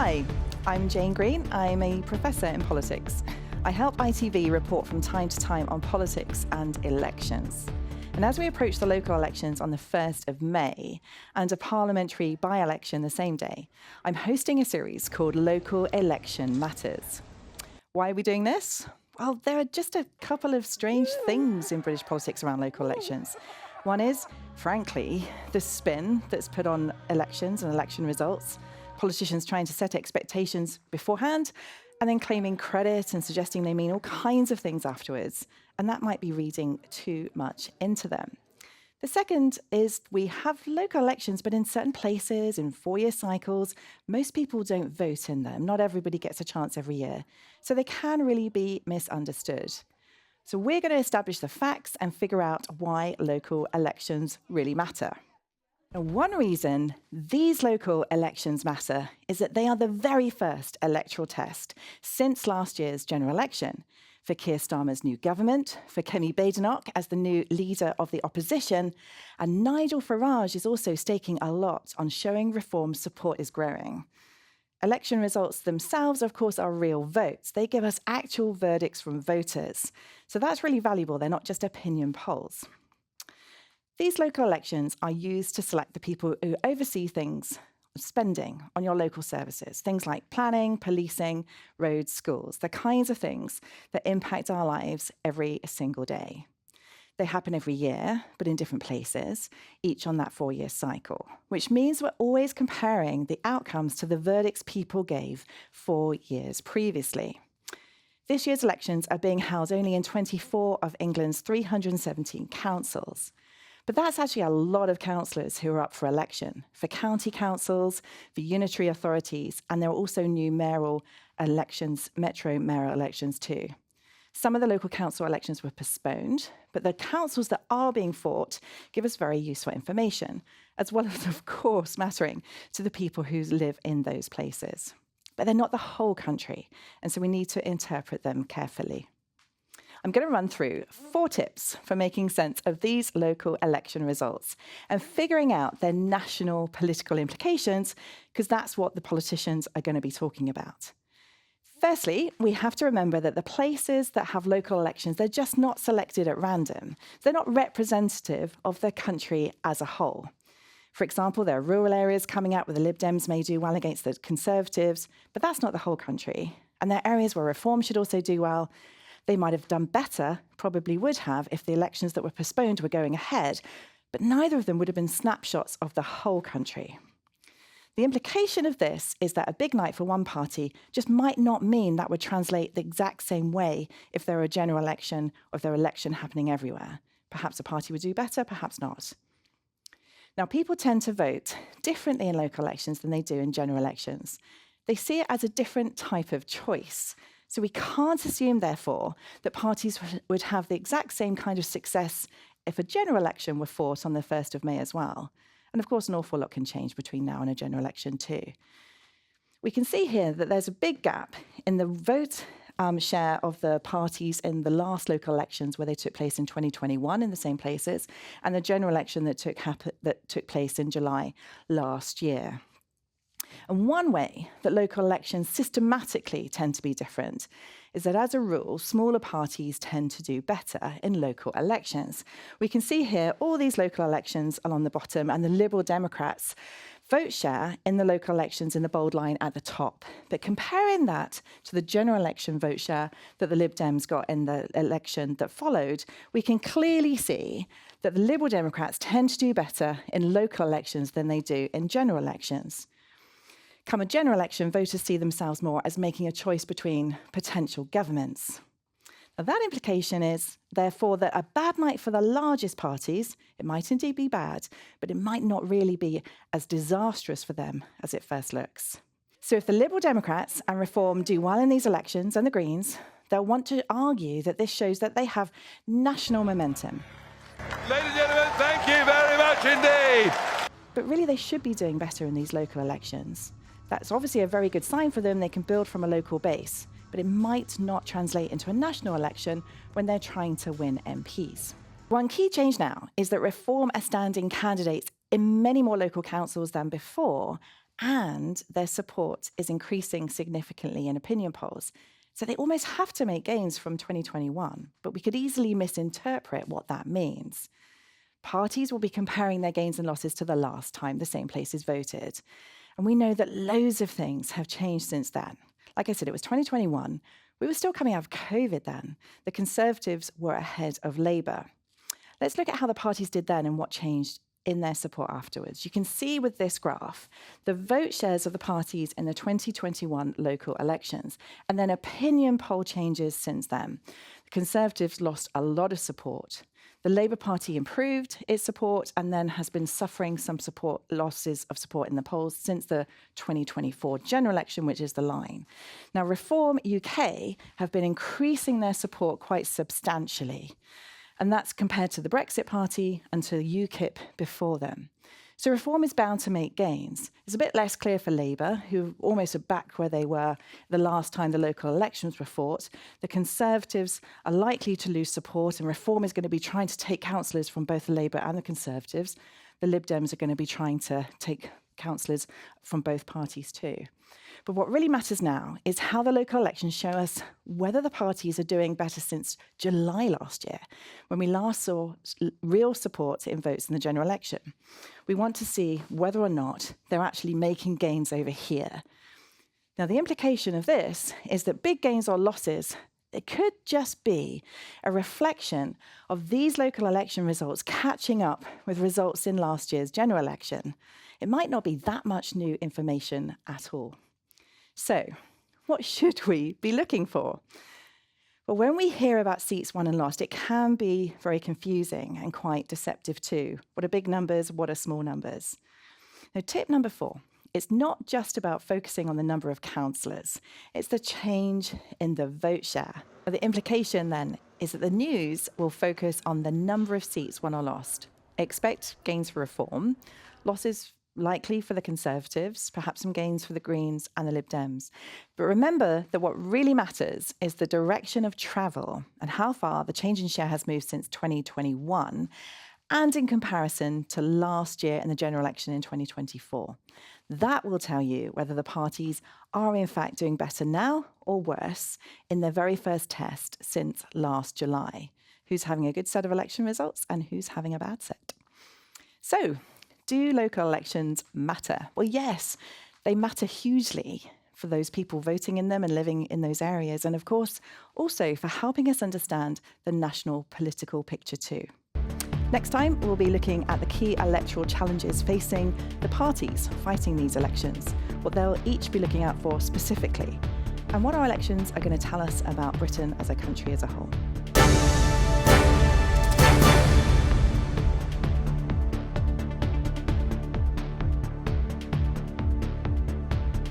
Hi, I'm Jane Green. I'm a professor in politics. I help ITV report from time to time on politics and elections. And as we approach the local elections on the 1st of May and a parliamentary by-election the same day, I'm hosting a series called Local Election Matters. Why are we doing this? Well, there are just a couple of strange things in British politics around local elections. One is, frankly, the spin that's put on elections and election results, politicians trying to set expectations beforehand and then claiming credit and suggesting they mean all kinds of things afterwards, and that might be reading too much into them. The second is we have local elections, but in certain places, in 4-year cycles, most people don't vote in them. Not everybody gets a chance every year, so they can really be misunderstood. So we're going to establish the facts and figure out why local elections really matter. And one reason these local elections matter is that they are the very first electoral test since last year's general election for Keir Starmer's new government, for Kemi Badenoch as the new leader of the opposition, and Nigel Farage is also staking a lot on showing reform support is growing. Election results themselves, of course, are real votes. They give us actual verdicts from voters. So that's really valuable. They're not just opinion polls. These local elections are used to select the people who oversee things, spending on your local services, things like planning, policing, roads, schools, the kinds of things that impact our lives every single day. They happen every year, but in different places, each on that 4-year cycle, which means we're always comparing the outcomes to the verdicts people gave 4 years previously. This year's elections are being held only in 24 of England's 317 councils. But that's actually a lot of councillors who are up for election, for county councils, for unitary authorities, and there are also new mayoral elections, metro mayoral elections too. Some of the local council elections were postponed, but the councils that are being fought give us very useful information, as well as, of course, mattering to the people who live in those places. But they're not the whole country, and so we need to interpret them carefully. I'm going to run through 4 tips for making sense of these local election results and figuring out their national political implications, because that's what the politicians are going to be talking about. Firstly, we have to remember that the places that have local elections, they're just not selected at random. They're not representative of the country as a whole. For example, there are rural areas coming out where the Lib Dems may do well against the Conservatives, but that's not the whole country. And there are areas where Reform should also do well. They might have done better, probably would have, if the elections that were postponed were going ahead, but neither of them would have been snapshots of the whole country. The implication of this is that a big night for one party just might not mean that would translate the exact same way if there were a general election or if there were election happening everywhere. Perhaps a party would do better, perhaps not. Now, people tend to vote differently in local elections than they do in general elections. They see it as a different type of choice. So we can't assume, therefore, that parties would have the exact same kind of success if a general election were fought on the 1st of May as well. And of course, an awful lot can change between now and a general election too. We can see here that there's a big gap in the vote share of the parties in the last local elections where they took place in 2021 in the same places, and the general election that took place in July last year. And one way that local elections systematically tend to be different is that, as a rule, smaller parties tend to do better in local elections. We can see here all these local elections along the bottom and the Liberal Democrats' vote share in the local elections in the bold line at the top. But comparing that to the general election vote share that the Lib Dems got in the election that followed, we can clearly see that the Liberal Democrats tend to do better in local elections than they do in general elections. Come a general election, voters see themselves more as making a choice between potential governments. Now, that implication is, therefore, that a bad night for the largest parties, it might indeed be bad, but it might not really be as disastrous for them as it first looks. So if the Liberal Democrats and Reform do well in these elections, and the Greens, they'll want to argue that this shows that they have national momentum. Ladies and gentlemen, thank you very much indeed. But really, they should be doing better in these local elections. That's obviously a very good sign for them. They can build from a local base, but it might not translate into a national election when they're trying to win MPs. One key change now is that Reform are standing candidates in many more local councils than before, and their support is increasing significantly in opinion polls. So they almost have to make gains from 2021, but we could easily misinterpret what that means. Parties will be comparing their gains and losses to the last time the same places voted. And we know that loads of things have changed since then. Like I said, it was 2021. We were still coming out of COVID then. The Conservatives were ahead of Labour. Let's look at how the parties did then and what changed in their support afterwards. You can see with this graph the vote shares of the parties in the 2021 local elections, and then opinion poll changes since then. The Conservatives lost a lot of support. The Labour Party improved its support and then has been suffering some losses of support in the polls since the 2024 general election, which is the line. Now, Reform UK have been increasing their support quite substantially, and that's compared to the Brexit Party and to UKIP before them. So Reform is bound to make gains. It's a bit less clear for Labour, who almost are back where they were the last time the local elections were fought. The Conservatives are likely to lose support, and Reform is going to be trying to take councillors from both the Labour and the Conservatives. The Lib Dems are going to be trying to take councillors from both parties too. But what really matters now is how the local elections show us whether the parties are doing better since July last year, when we last saw real support in votes in the general election. We want to see whether or not they're actually making gains over here. Now, the implication of this is that big gains or losses, it could just be a reflection of these local election results catching up with results in last year's general election. It might not be that much new information at all. So, what should we be looking for? Well, when we hear about seats won and lost, it can be very confusing and quite deceptive too. What are big numbers? What are small numbers? Now, tip number 4, it's not just about focusing on the number of councillors. It's the change in the vote share. The implication then is that the news will focus on the number of seats won or lost. Expect gains for Reform, losses likely for the Conservatives, perhaps some gains for the Greens and the Lib Dems. But remember that what really matters is the direction of travel and how far the change in share has moved since 2021 and in comparison to last year in the general election in 2024. That will tell you whether the parties are in fact doing better now or worse in their very first test since last July. Who's having a good set of election results and who's having a bad set? So, do local elections matter? Well, yes, they matter hugely for those people voting in them and living in those areas, and of course, also for helping us understand the national political picture too. Next time, we'll be looking at the key electoral challenges facing the parties fighting these elections, what they'll each be looking out for specifically, and what our elections are going to tell us about Britain as a country as a whole.